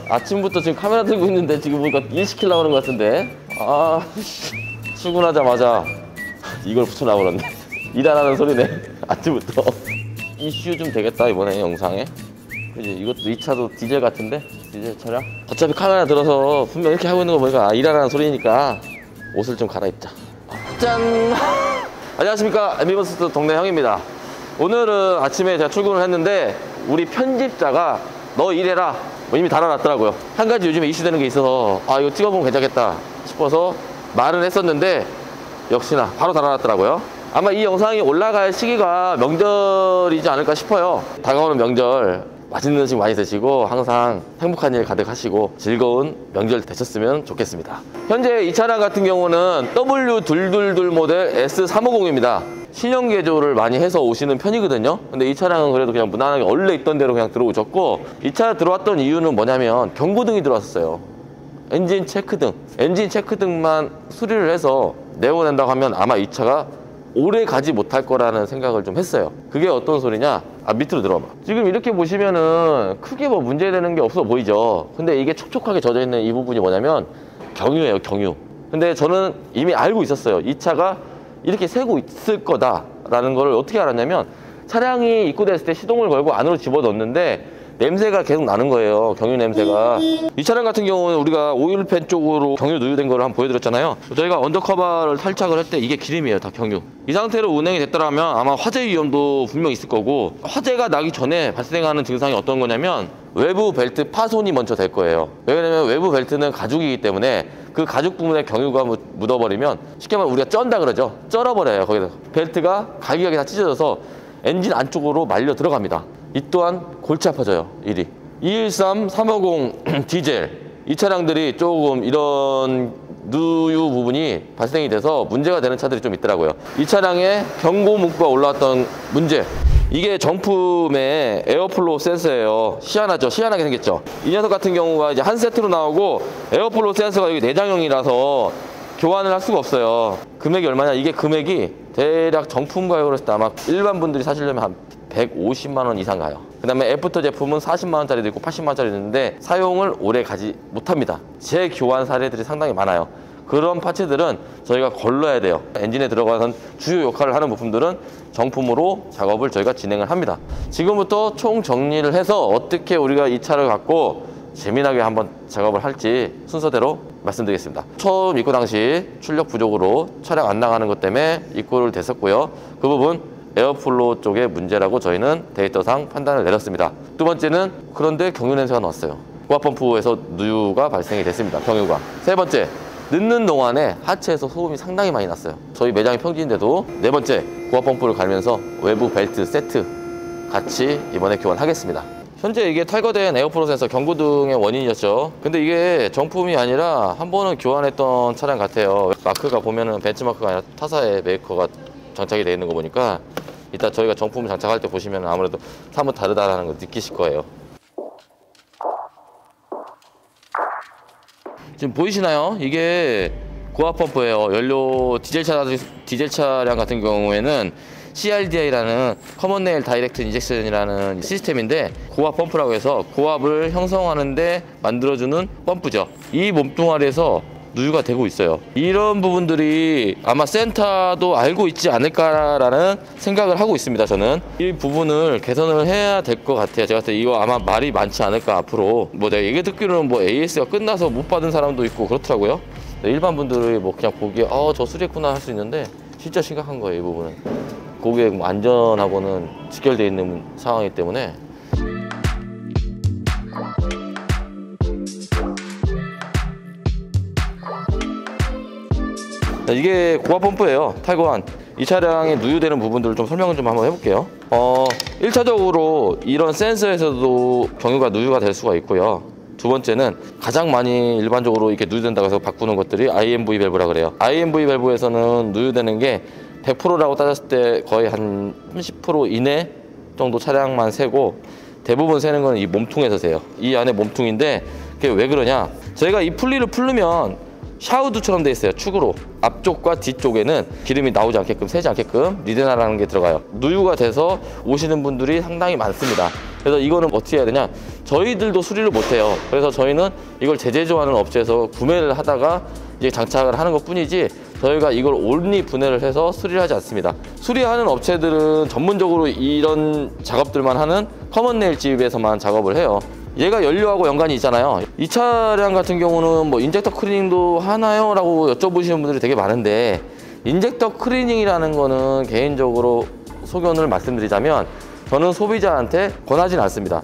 아침부터 지금 카메라 들고 있는데 지금 보니까 일 시키려고 하는 것 같은데. 출근하자마자 이걸 붙여놔버렸네. 일 안 하는 소리네. 아침부터. 이슈 좀 되겠다 이번에 영상에. 그지? 이것도 이 차도 디젤 같은데? 디젤 차량? 어차피 카메라 들어서 분명 이렇게 하고 있는 거 보니까 일 안 하는 소리니까 옷을 좀 갈아입자. 짠! 안녕하십니까, MB버스트 동네 형입니다. 오늘은 아침에 제가 출근을 했는데 우리 편집자가 너 일해라 이미 달아놨더라고요. 한 가지 요즘에 이슈되는 게 있어서 이거 찍어보면 괜찮겠다 싶어서 말은 했었는데 역시나 바로 달아놨더라고요. 아마 이 영상이 올라갈 시기가 명절이지 않을까 싶어요. 다가오는 명절 맛있는 음식 많이 드시고 항상 행복한 일 가득하시고 즐거운 명절 되셨으면 좋겠습니다. 현재 이 차량 같은 경우는 W222 모델 S350입니다. 신형 개조를 많이 해서 오시는 편이거든요. 근데 이 차량은 그래도 그냥 무난하게 원래 있던 대로 그냥 들어오셨고, 이 차 들어왔던 이유는 뭐냐면 경고등이 들어왔었어요. 엔진 체크등만 수리를 해서 내보낸다고 하면 아마 이 차가 오래 가지 못할 거라는 생각을 좀 했어요. 그게 어떤 소리냐? 밑으로 들어봐. 지금 이렇게 보시면은 크게 뭐 문제되는 게 없어 보이죠. 근데 이게 촉촉하게 젖어 있는 이 부분이 뭐냐면 경유예요, 경유. 근데 저는 이미 알고 있었어요. 이 차가 이렇게 새고 있을 거다라는 걸 어떻게 알았냐면, 차량이 입고됐을 때 시동을 걸고 안으로 집어넣었는데 냄새가 계속 나는 거예요, 경유 냄새가. 이 차량 같은 경우는 우리가 오일팬 쪽으로 경유 누유된 거를 한번 보여드렸잖아요. 저희가 언더커버를 탈착을 할 때 이게 기름이에요, 다 경유. 이 상태로 운행이 됐더라면 아마 화재 위험도 분명 있을 거고, 화재가 나기 전에 발생하는 증상이 어떤 거냐면 외부 벨트 파손이 먼저 될 거예요. 왜냐면 외부 벨트는 가죽이기 때문에 그 가죽 부분에 경유가 묻어버리면 쉽게 말하면 우리가 쩐다 그러죠. 쩔어버려요. 거기서 벨트가 갈기갈기 다 찢어져서 엔진 안쪽으로 말려 들어갑니다. 이 또한 골치 아파져요, 일이. 213, 350 디젤, 이 차량들이 조금 이런 누유 부분이 발생이 돼서 문제가 되는 차들이 좀 있더라고요. 이 차량에 경고 문구가 올라왔던 문제, 이게 정품의 에어플로우 센서예요. 희한하게 생겼죠. 이 녀석 같은 경우가 이제 한 세트로 나오고 에어플로우 센서가 여기 내장형이라서 교환을 할 수가 없어요. 금액이 얼마냐? 이게 금액이 대략 정품 가격으로 했을 때 아마 일반 분들이 사시려면 한 150만 원 이상 가요. 그 다음에 애프터 제품은 40만 원짜리도 있고 80만 원짜리도 있는데 사용을 오래 가지 못합니다. 재교환 사례들이 상당히 많아요. 그런 파츠들은 저희가 걸러야 돼요. 엔진에 들어가는 주요 역할을 하는 부품들은 정품으로 작업을 저희가 진행을 합니다. 지금부터 총 정리를 해서 어떻게 우리가 이 차를 갖고 재미나게 한번 작업을 할지 순서대로 말씀드리겠습니다. 처음 입고 당시 출력 부족으로 차량 안 나가는 것 때문에 입고를 됐었고요. 그 부분 에어플로우 쪽의 문제라고 저희는 데이터상 판단을 내렸습니다. 두 번째는 그런데 경유 냄새가 났어요. 고압 펌프에서 누유가 발생이 됐습니다, 경유가. 세 번째, 넣는 동안에 하체에서 소음이 상당히 많이 났어요. 저희 매장이 평지인데도. 네 번째, 고압 펌프를 갈면서 외부 벨트 세트 같이 이번에 교환하겠습니다. 현재 이게 탈거된 에어플로우 센서 경고등의 원인이었죠. 근데 이게 정품이 아니라 한 번은 교환했던 차량 같아요. 마크가 보면은 벤츠마크가 아니라 타사의 메이커가 장착이 되어 있는 거 보니까 이따 저희가 정품을 장착할 때 보시면 아무래도 사뭇 다르다는 걸 느끼실 거예요. 지금 보이시나요? 이게 고압 펌프예요. 연료 디젤 차량 같은 경우에는 CRDI라는 커먼 레일 다이렉트 인젝션이라는 시스템인데, 고압 펌프라고 해서 고압을 형성하는데 만들어주는 펌프죠. 이 몸뚱아리에서 누유가 되고 있어요. 이런 부분들이 아마 센터도 알고 있지 않을까라는 생각을 하고 있습니다. 저는 이 부분을 개선을 해야 될 것 같아요. 제가 봤을 때 이거 아마 말이 많지 않을까 앞으로. 뭐 내가 얘기 듣기로는 뭐 AS가 끝나서 못 받은 사람도 있고 그렇더라고요. 일반 분들이 뭐 그냥 보기에 저 수리했구나 할 수 있는데 진짜 심각한 거예요, 이 부분은. 고객 안전하고는 직결되어 있는 상황이기 때문에. 이게 고압 펌프예요. 탈거한 이 차량에 누유되는 부분들을 좀 설명을 좀 한번 해볼게요. 1차적으로 이런 센서에서도 경유가 누유가 될 수가 있고요. 두 번째는 가장 많이 일반적으로 이렇게 누유된다고 해서 바꾸는 것들이 IMV 밸브라 그래요. IMV 밸브에서는 누유되는 게 100%라고 따졌을 때 거의 한 30% 이내 정도 차량만 세고, 대부분 세는 건 이 몸통에서 세요. 이 안에 몸통인데 그게 왜 그러냐? 저희가 이 풀리를 풀르면 샤우드처럼 돼 있어요. 축으로 앞쪽과 뒤쪽에는 기름이 나오지 않게끔, 새지 않게끔 리데나라는 게 들어가요. 누유가 돼서 오시는 분들이 상당히 많습니다. 그래서 이거는 어떻게 해야 되냐, 저희들도 수리를 못해요. 그래서 저희는 이걸 재제조하는 업체에서 구매를 하다가 이제 장착을 하는 것 뿐이지, 저희가 이걸 온리 분해를 해서 수리를 하지 않습니다. 수리하는 업체들은 전문적으로 이런 작업들만 하는 커먼 네일 집에서만 작업을 해요. 얘가 연료하고 연관이 있잖아요. 이 차량 같은 경우는 뭐 인젝터 클리닝도 하나요? 라고 여쭤보시는 분들이 되게 많은데, 인젝터 클리닝이라는 거는 개인적으로 소견을 말씀드리자면 저는 소비자한테 권하지는 않습니다.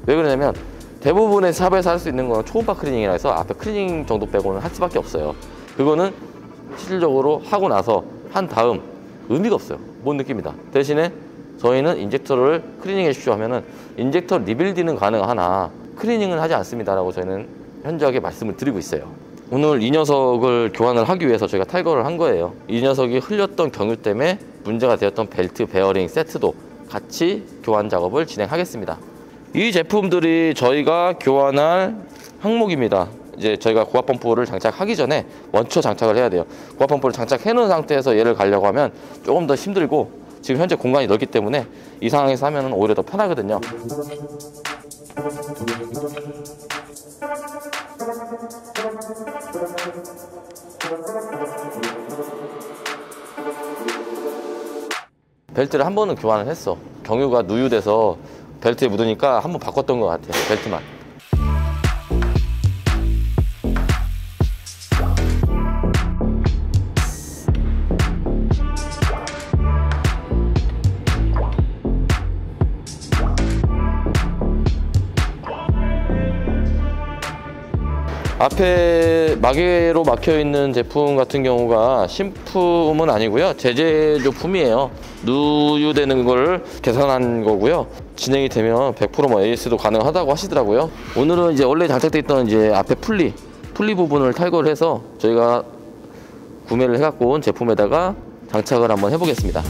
왜 그러냐면 대부분의 샵에서 할 수 있는 건 초음파 클리닝이라 해서 앞에 클리닝 정도 빼고는 할 수밖에 없어요. 그거는 실질적으로 하고 나서 한 다음 의미가 없어요. 못 느낍니다. 대신에 저희는 인젝터를 클리닝해 주십시오 하면은 인젝터 리빌딩은 가능하나 클리닝은 하지 않습니다 라고 저희는 현저하게 말씀을 드리고 있어요. 오늘 이 녀석을 교환을 하기 위해서 저희가 탈거를 한 거예요. 이 녀석이 흘렸던 경유 때문에 문제가 되었던 벨트, 베어링 세트도 같이 교환 작업을 진행하겠습니다. 이 제품들이 저희가 교환할 항목입니다. 이제 저희가 고압 펌프를 장착하기 전에 원초 장착을 해야 돼요. 고압 펌프를 장착해 놓은 상태에서 얘를 가려고 하면 조금 더 힘들고, 지금 현재 공간이 넓기 때문에 이 상황에서 하면 오히려 더 편하거든요. 벨트를 한 번은 교환을 했어. 경유가 누유돼서 벨트에 묻으니까 한 번 바꿨던 것 같아요. 벨트만. 앞에 마개로 막혀있는 제품 같은 경우가 신품은 아니고요, 제재조품이에요. 누유되는 걸 개선한 거고요. 진행이 되면 100% 뭐 AS도 가능하다고 하시더라고요. 오늘은 이제 원래 장착되어 있던 이제 앞에 풀리 부분을 탈거를 해서 저희가 구매를 해갖고 온 제품에다가 장착을 한번 해보겠습니다.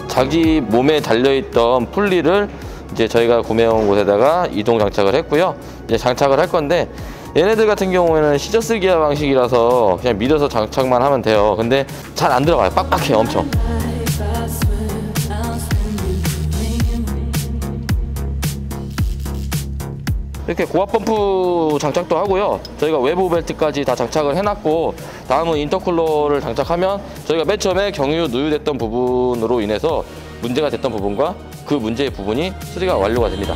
자기 몸에 달려있던 풀리를 이제 저희가 구매해온 곳에다가 이동 장착을 했고요. 이제 장착을 할 건데, 얘네들 같은 경우에는 시저스 기어 방식이라서 그냥 밀어서 장착만 하면 돼요. 근데 잘 안 들어가요. 빡빡해요, 엄청. 이렇게 고압 펌프 장착도 하고요. 저희가 외부 벨트까지 다 장착을 해놨고, 다음은 인터쿨러를 장착하면 저희가 맨 처음에 경유 누유됐던 부분으로 인해서 문제가 됐던 부분과 그 문제의 부분이 수리가 완료가 됩니다.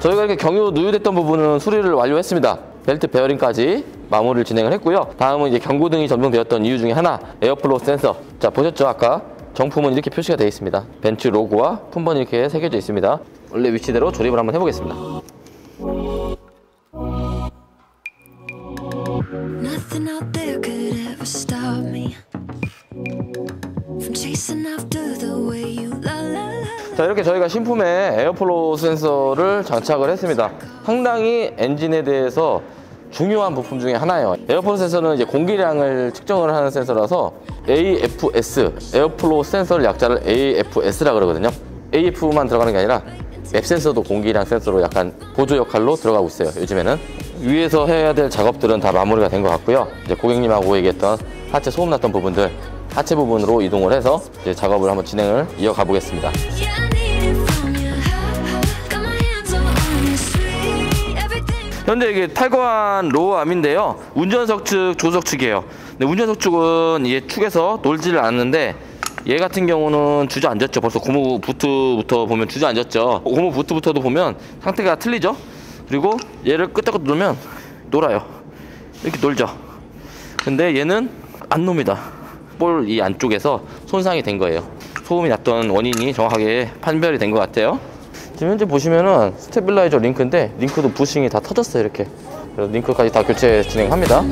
저희가 이렇게 경유 누유됐던 부분은 수리를 완료했습니다. 벨트 베어링까지 마무리를 진행을 했고요. 다음은 이제 경고등이 점등되었던 이유 중에 하나, 에어플로우 센서. 자, 보셨죠? 아까 정품은 이렇게 표시가 되어 있습니다. 벤츠 로고와 품번이 이렇게 새겨져 있습니다. 원래 위치대로 조립을 한번 해보겠습니다. Nothing out there could ever stop me from chasing after the way you la la la. 자, 이렇게 저희가 신품의 에어플로우 센서를 장착을 했습니다. 상당히 엔진에 대해서 중요한 부품 중에 하나예요. 에어플로우 센서는 이제 공기량을 측정을 하는 센서라서 AFS, 에어플로우 센서를 약자를 AFS라 그러거든요. AF만 들어가는 게 아니라 맵 센서도 공기량 센서로 약간 보조 역할로 들어가고 있어요. 요즘에는 위에서 해야 될 작업들은 다 마무리가 된 것 같고요. 이제 고객님하고 얘기했던 하체 소음 났던 부분들, 하체 부분으로 이동을 해서 이제 작업을 한번 진행을 이어가 보겠습니다. 현재 이게 탈거한 로어암인데요. 운전석 측, 조수석 측이에요. 근데 운전석 측은 얘 축에서 놀지를 않는데, 얘 같은 경우는 주저앉았죠. 벌써 고무 부트부터 보면 주저앉았죠. 고무 부트부터도 보면 상태가 틀리죠. 그리고 얘를 끄떡끄떡 누르면 놀아요. 이렇게 놀죠. 근데 얘는 안 놉니다. 볼 이 안쪽에서 손상이 된 거예요. 소음이 났던 원인이 정확하게 판별이 된 것 같아요. 지금 현재 보시면은 스테빌라이저 링크인데 링크도 부싱이 다 터졌어요. 이렇게. 그래서 링크까지 다 교체 진행합니다.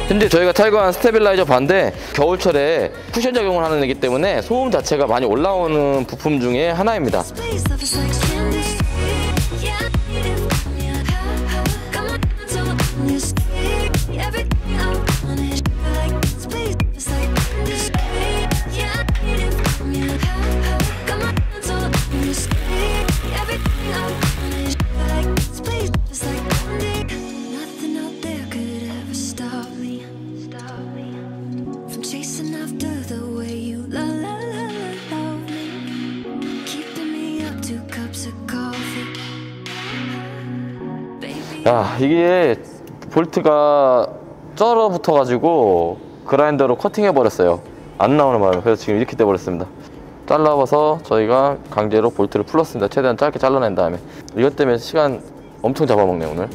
현재 저희가 탈거한 스테빌라이저 반대 겨울철에 쿠션 작용을 하는 애기 때문에 소음 자체가 많이 올라오는 부품 중에 하나입니다. 야, 이게 볼트가 쩔어 붙어 가지고 그라인더로 커팅해 버렸어요. 안 나오는 바람에. 그래서 지금 이렇게 돼 버렸습니다. 잘라봐서 저희가 강제로 볼트를 풀었습니다. 최대한 짧게 잘라낸 다음에. 이것 때문에 시간 엄청 잡아먹네 오늘.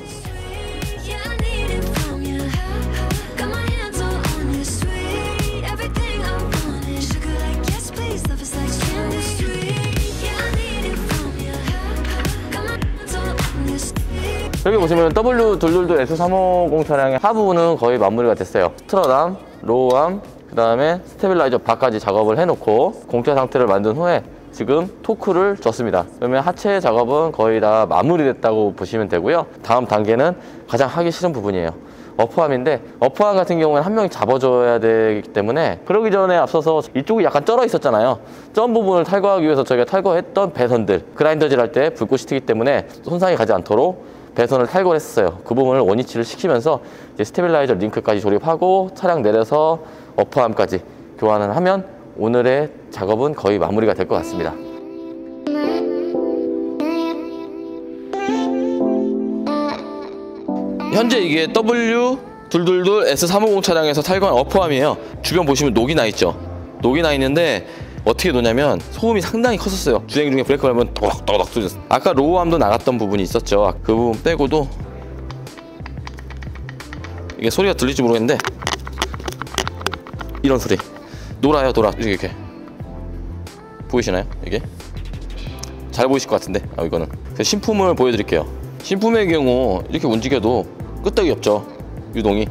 여기 보시면 W22 S350 차량의 하부는 거의 마무리가 됐어요. 스트럿암, 로우암, 그 다음에 스테빌라이저 바까지 작업을 해놓고 공짜 상태를 만든 후에 지금 토크를 줬습니다. 그러면 하체 작업은 거의 다 마무리됐다고 보시면 되고요. 다음 단계는 가장 하기 싫은 부분이에요. 어퍼암인데 어퍼암 같은 경우는 한 명이 잡아줘야 되기 때문에 그러기 전에 앞서서 이쪽이 약간 쩔어 있었잖아요. 쩐 부분을 탈거하기 위해서 저희가 탈거했던 배선들 그라인더질 할 때 불꽃이 튀기 때문에 손상이 가지 않도록 배선을 탈거를 했어요. 그 부분을 원위치를 시키면서 이제 스테빌라이저 링크까지 조립하고 차량 내려서 어퍼암까지 교환을 하면 오늘의 작업은 거의 마무리가 될 것 같습니다. 현재 이게 W222 S350 차량에서 탈거한 어퍼암이에요. 주변 보시면 녹이 나 있죠. 녹이 나 있는데 어떻게 놓냐면 소음이 상당히 컸었어요. 주행 중에 브레이크 밟으면 또닥또닥 쏘졌어요. 아까 로우암도 나갔던 부분이 있었죠. 그 부분 빼고도 이게 소리가 들릴지 모르겠는데 이런 소리. 놀아요, 놀아. 이렇게 보이시나요? 이게 잘 보이실 것 같은데. 이거는 신품을 보여드릴게요. 신품의 경우 이렇게 움직여도 끄떡이 없죠. 유동이.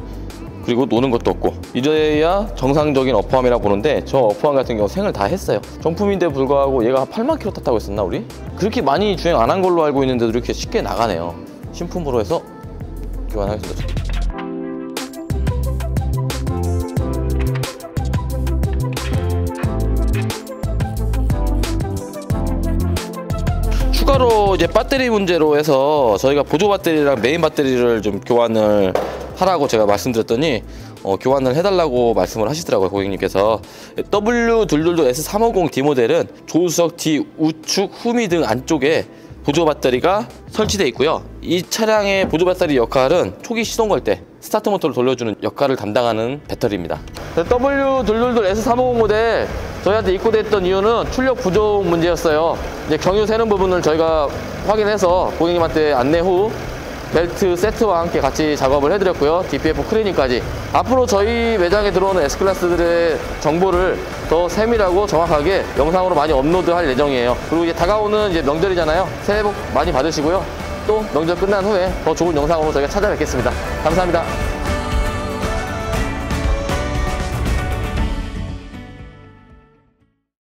그리고 노는 것도 없고 이래야 정상적인 어퍼암이라고 보는데 저 어퍼암 같은 경우 생을 다 했어요. 정품인데 불구하고 얘가 8만 킬로 탔다고 했었나 우리? 그렇게 많이 주행 안 한 걸로 알고 있는데도 이렇게 쉽게 나가네요. 신품으로 해서 교환하겠습니다. 추가로 이제 배터리 문제로 해서 저희가 보조 배터리랑 메인 배터리를 좀 교환을 하라고 제가 말씀드렸더니 교환을 해달라고 말씀을 하시더라고요. 고객님께서. W222 S350D 모델은 조수석 뒤 우측 후미 등 안쪽에 보조 배터리가 설치되어 있고요. 이 차량의 보조 배터리 역할은 초기 시동 걸 때 스타트 모터를 돌려주는 역할을 담당하는 배터리입니다. W222 S350 모델 저희한테 입고됐던 이유는 출력 부족 문제였어요. 이제 경유 새는 부분을 저희가 확인해서 고객님한테 안내 후 벨트 세트와 함께 같이 작업을 해드렸고요. DPF 클리닝까지. 앞으로 저희 매장에 들어오는 S클래스들의 정보를 더 세밀하고 정확하게 영상으로 많이 업로드할 예정이에요. 그리고 이제 다가오는 이제 명절이잖아요. 새해 복 많이 받으시고요. 또 명절 끝난 후에 더 좋은 영상으로 저희가 찾아뵙겠습니다. 감사합니다.